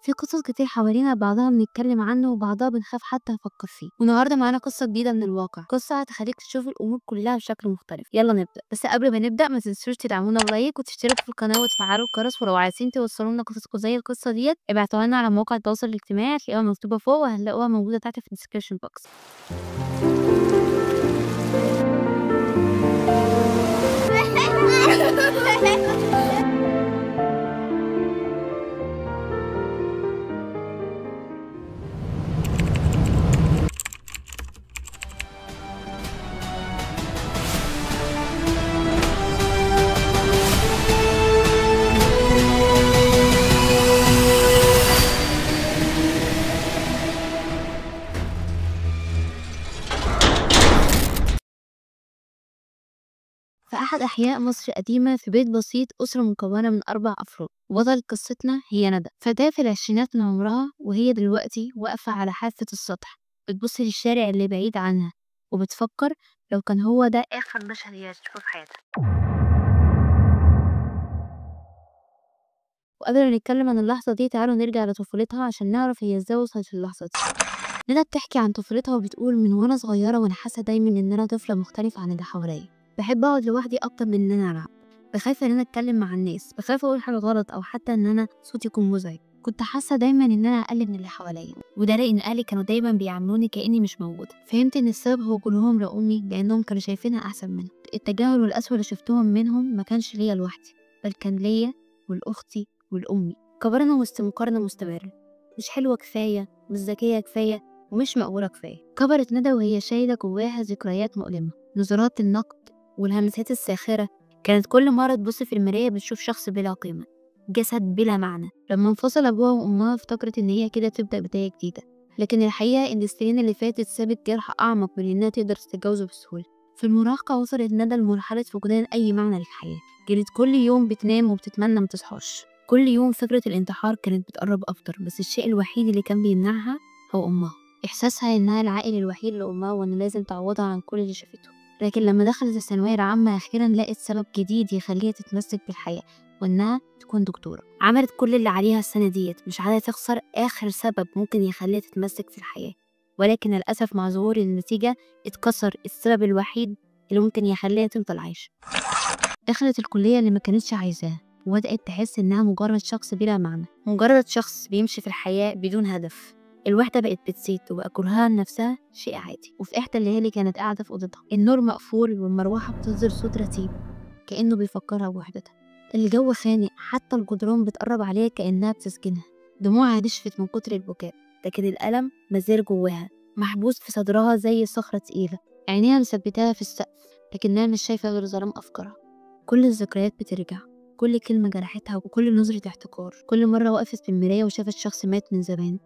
في قصص كتير حوالينا بعضها بنتكلم عنه وبعضها بنخاف حتى نفكر فيه. والنهارده معانا قصة جديدة من الواقع، قصة هتخليك تشوف الأمور كلها بشكل مختلف. يلا نبدأ، بس قبل ما نبدأ ما تنسوش تدعمونا بلايك وتشتركوا في القناة وتفعلوا الجرس، ولو عايزين توصلوا لنا قصصكم زي القصة ديت ابعتوها لنا على مواقع التواصل الاجتماعي، هتلاقوها مكتوبة فوق وهتلاقوها موجودة تحت في الديسكريبشن بوكس. في أحد أحياء مصر القديمة، في بيت بسيط، أسرة مكونة من 4 أفراد. وبطلة قصتنا هي ندى، فتاة في العشرينات من عمرها، وهي دلوقتي واقفة على حافة السطح بتبص للشارع اللي بعيد عنها وبتفكر لو كان هو ده آخر مشهد هي هتشوفه في حياتها. وقبل ما نتكلم عن اللحظة دي تعالوا نرجع لطفولتها عشان نعرف هي ازاي وصلت للحظة دي. ندى بتحكي عن طفولتها وبتقول: من وانا صغيرة وانا حاسة دايما ان انا طفلة مختلفة عن اللي حواليا، بحب اقعد لوحدي اكتر من ان انا العب، بخاف ان انا اتكلم مع الناس، بخاف اقول حاجة غلط او حتى ان انا صوتي يكون مزعج. كنت حاسة دايما ان انا اقل من اللي حواليا، وده لان اهلي كانوا دايما بيعاملوني كاني مش موجودة. فهمت ان السبب هو كلهم لامي لانهم كانوا شايفينها احسن مني. التجاهل والقسوة اللي شفتهم منهم ما كانش ليا لوحدي، بل كان ليا ولاختي ولامي. كبرنا وسط مقارنة مستمرة، مش حلوة كفاية، مش ذكية كفاية، ومش مقبولة كفاية. كبرت ندى وهي شايلة جواها ذكريات مؤلمة، نظرات النقد والهمسات الساخرة. كانت كل مرة تبص في المراية بتشوف شخص بلا قيمة، جسد بلا معنى. لما انفصل أبوها وأمها افتكرت إن هي كده تبدأ بداية جديدة، لكن الحقيقة إن السنين اللي فاتت سابت جرح أعمق من إنها تقدر تتجاوزه بسهولة. في المراهقة وصلت ندى لمرحلة فقدان أي معنى للحياة. كانت كل يوم بتنام وبتتمنى متصحاش، كل يوم فكرة الانتحار كانت بتقرب أكتر، بس الشيء الوحيد اللي كان بيمنعها هو أمها. إحساسها إنها العائل الوحيد لأمها وإن لازم تعوضها عن كل اللي شافته. لكن لما دخلت الثانوية العامة أخيرا لقت سبب جديد يخليها تتمسك بالحياة، وإنها تكون دكتورة. عملت كل اللي عليها السنة ديت، مش عايزة تخسر آخر سبب ممكن يخليها تتمسك في الحياة. ولكن للأسف مع ظهور النتيجة اتكسر السبب الوحيد اللي ممكن يخليها تفضل عايشة. دخلت الكلية اللي ما كانتش عايزاها، وبدأت تحس إنها مجرد شخص بلا معنى، مجرد شخص بيمشي في الحياة بدون هدف. الوحدة بقت بتزيد وبقى كرهها لنفسها شيء عادي. وفي إحدى الليالي كانت قاعدة في أوضتها، النور مقفول والمروحة بتصدر صوت رتيب كأنه بيفكرها بوحدتها. الجو خانق، حتى الجدران بتقرب عليها كأنها بتسكنها. دموعها نشفت من كتر البكاء، لكن الألم مازال جواها محبوس في صدرها زي صخرة تقيلة. عينيها مثبتاها في السقف، لكنها مش شايفة غير ظلام أفكارها. كل الذكريات بترجع، كل كلمة جرحتها وكل نظرة احتقار. كل مرة وقفت في المراية وشافت شخص مات من زمان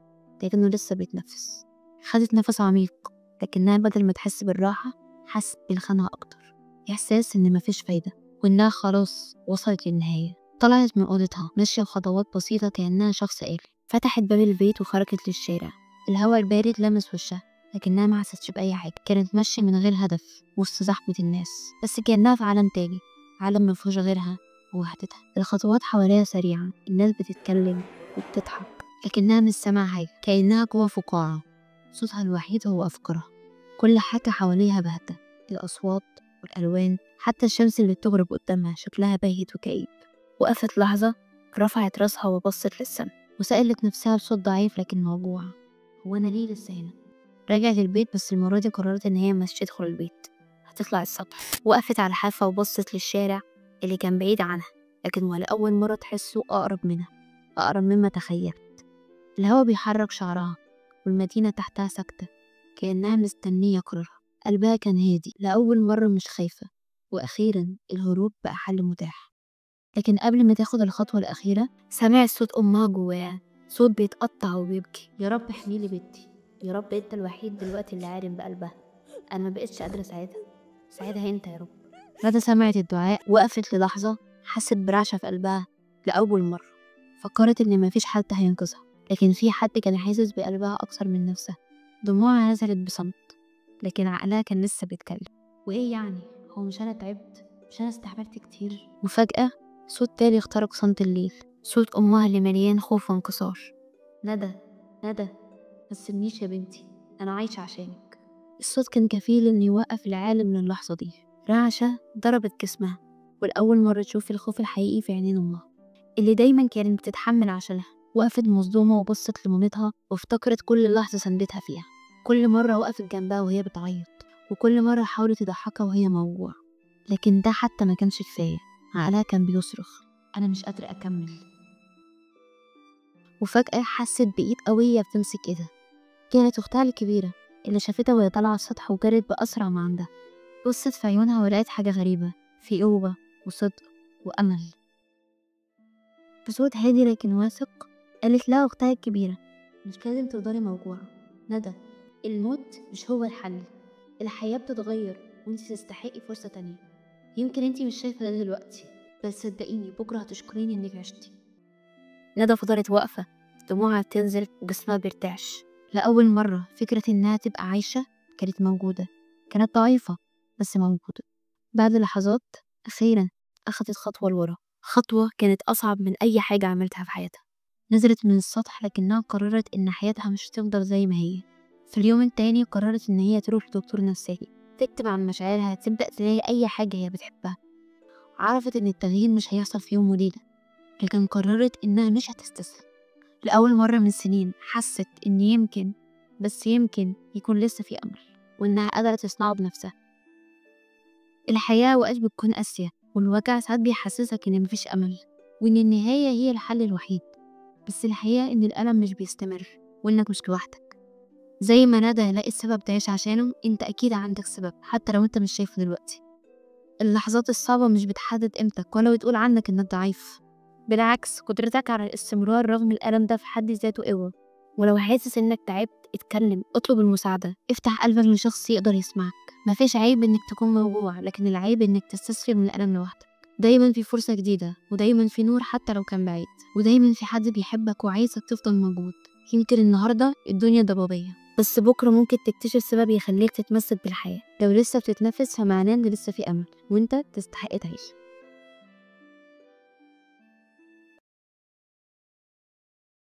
لكنه لسه بيتنفس. خدت نفس عميق، لكنها بدل ما تحس بالراحة حست بالخنقة أكتر. إحساس إن مفيش فايدة وإنها خلاص وصلت للنهاية. طلعت من أوضتها ماشية بخطوات بسيطة كأنها شخص آلي. فتحت باب البيت وخرجت للشارع. الهواء البارد لمس وشها، لكنها ما حستش بأي حاجة. كانت ماشية من غير هدف وسط زحمة الناس، بس كأنها في عالم تاني، عالم مفيهوش غيرها ووحدتها. الخطوات حواليها سريعة، الناس بتتكلم وبتضحك، لكنها مش سامعة حاجة، كأنها جوا فقاعة. صوتها الوحيد هو أفكارها. كل حاجة حواليها باهتة، الأصوات والألوان، حتى الشمس اللي بتغرب قدامها شكلها باهت وكئيب. وقفت لحظة، رفعت راسها وبصت للسما وسألت نفسها بصوت ضعيف لكن موجوع: هو أنا ليه لسه هنا؟ رجعت البيت، بس المرة دي قررت إن هي مش تدخل البيت، هتطلع السطح. وقفت على حافة وبصت للشارع اللي كان بعيد عنها، لكن ولأول مرة تحسه أقرب منها، أقرب مما تخيلت. الهوا بيحرك شعرها والمدينة تحتها ساكتة كأنها مستنية قرارها. قلبها كان هادي لأول مرة، مش خايفة. وأخيرا الهروب بقى حل متاح. لكن قبل ما تاخد الخطوة الأخيرة سمعت صوت أمها جواها، صوت بيتقطع وبيبكي: يا رب احميلي بنتي، يا رب انت الوحيد دلوقتي اللي عارف بقلبها، انا ما بقتش قادره ساعدها انت يا رب. ندى سمعت الدعاء، وقفت للحظه، حست برعشه في قلبها لاول مره. فكرت ان مفيش حد هينقذها، لكن في حد كان حاسس بقلبها اكتر من نفسها. دموعها نزلت بصمت، لكن عقلها كان لسه بيتكلم: وايه يعني، هو مش انا تعبت، مش انا استحملت كتير؟ وفجاه صوت تاني اخترق صمت الليل، صوت امها اللي مليان خوف وانكسار: ندى، ندى، ما تسيبنيش يا بنتي، أنا عايشة عشانك. الصوت كان كفيل إنه يوقف العالم للحظة دي. رعشة ضربت جسمها، والأول مرة تشوف الخوف الحقيقي في عينين أمها اللي دايما كانت بتتحمل عشانها. وقفت مصدومة وبصت لمامتها وافتكرت كل لحظة سندتها فيها، كل مرة وقفت جنبها وهي بتعيط، وكل مرة حاولت تضحكها وهي موجوعة. لكن ده حتى ما كانش كفاية، عقلها كان بيصرخ أنا مش قادرة أكمل. وفجأة حست بإيد قوية بتمسك إيدها. كانت أختها الكبيرة اللي شافتها وهي طالعة على السطح وجرت بأسرع ما عندها. بصت في عيونها ولقيت حاجة غريبة، في قوة وصدق وأمل. بصوت هادي لكن واثق قالت لها أختها الكبيرة مش لازم تفضلي موجوعة ندى، الموت مش هو الحل، الحياة بتتغير وانتي تستحقي فرصة تانية. يمكن انتي مش شايفة ده دلوقتي، بس صدقيني بكرة هتشكريني انك عشتي. ندى فضلت واقفة، دموعها بتنزل وجسمها بيرتعش. لأول مرة فكرة إنها تبقى عايشة كانت موجودة، كانت ضعيفة بس موجودة. بعد لحظات أخيرا أخدت خطوة لورا، خطوة كانت أصعب من أي حاجة عملتها في حياتها. نزلت من السطح لكنها قررت إن حياتها مش هتفضل زي ما هي. في اليوم التاني قررت إن هي تروح لدكتور نفساني تكتب عن مشاعرها، تبدأ تلاقي أي حاجة هي بتحبها. عرفت إن التغيير مش هيحصل في يوم وليلة، لكن قررت إنها مش هتستسلم. لأول مرة من سنين حست إن يمكن، بس يمكن يكون لسه في أمل، وإنها قادرة تصنعه بنفسها. الحياة أوقات بتكون قاسية، والوجع ساعات بيحسسك إن مفيش أمل، وإن النهاية هي الحل الوحيد. بس الحقيقة إن الألم مش بيستمر، وإنك مش لوحدك. زي ما ندى لقيت سبب تعيش عشانه، انت أكيد عندك سبب حتى لو انت مش شايفه دلوقتي. اللحظات الصعبة مش بتحدد قيمتك ولا بتقول عنك إنك ضعيف، بالعكس قدرتك على الاستمرار رغم الألم ده في حد ذاته قوة. ولو حاسس إنك تعبت اتكلم، اطلب المساعدة، افتح قلبك لشخص يقدر يسمعك. مفيش عيب إنك تكون موجوع، لكن العيب إنك تستسلم من الألم لوحدك. دايما في فرصة جديدة، ودايما في نور حتى لو كان بعيد، ودايما في حد بيحبك وعايزك تفضل موجود. يمكن النهاردة الدنيا ضبابية، بس بكرة ممكن تكتشف سبب يخليك تتمسك بالحياة. لو لسه بتتنفس فمعناه إن لسه في أمل، وإنت تستحق تعيش.